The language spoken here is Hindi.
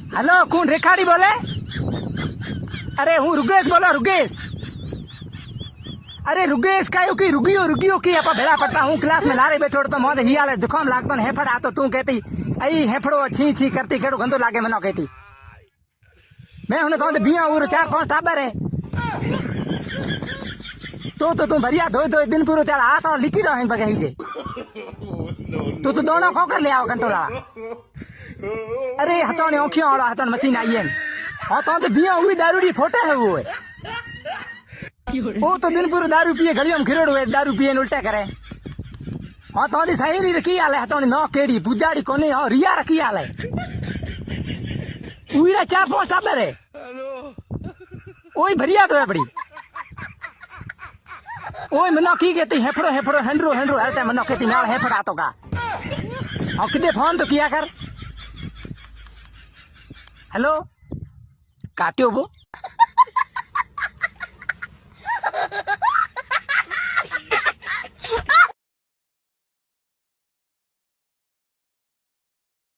हेलो कौन रेखाड़ी बोले? अरे हूँ रुगेश बोलो रुगेश। अरे रुगेश का की रुगियो की आप भेड़ा पड़ता हूँ क्लास में लारे बैठो तो मोद हियाले जुकाम लागतो ने हेफड़ आतो तू कहती आई हेफड़ो छी छी करती केड़ो गंदो लागे मनो कहती मैं उन्हें तो बिया और 4-5 टाबर है तो तू भरिया धोई दिन पूरा तेरा हाथ और लिखी रहो इन बगही के तो दोनों खो कर ले आओ कंटोला। अरे हथौड़ी औखियों वाला हथौड़ मशीन आई है और तो बिया हुई दारू डी फोटे है वो तो दिन पूरा दारू पिए घड़ियों में खिरोड़ हुए दारू पिए उल्टा करे। हाँ तो सहेली रखी आले हथौड़ी नौ केड़ी पुजाड़ी कोने और रिया रखी आले उईरा 4-5 टाबर है ओई भरिया तो है बड़ी ओए मनो की कहती हेफड़ो हेफड़ो हेंड्रो हेंड्रो हलता मनो कहती नाल हेफड़ा तो का और कितने फोन तो किया कर। हेलो काटियो वो।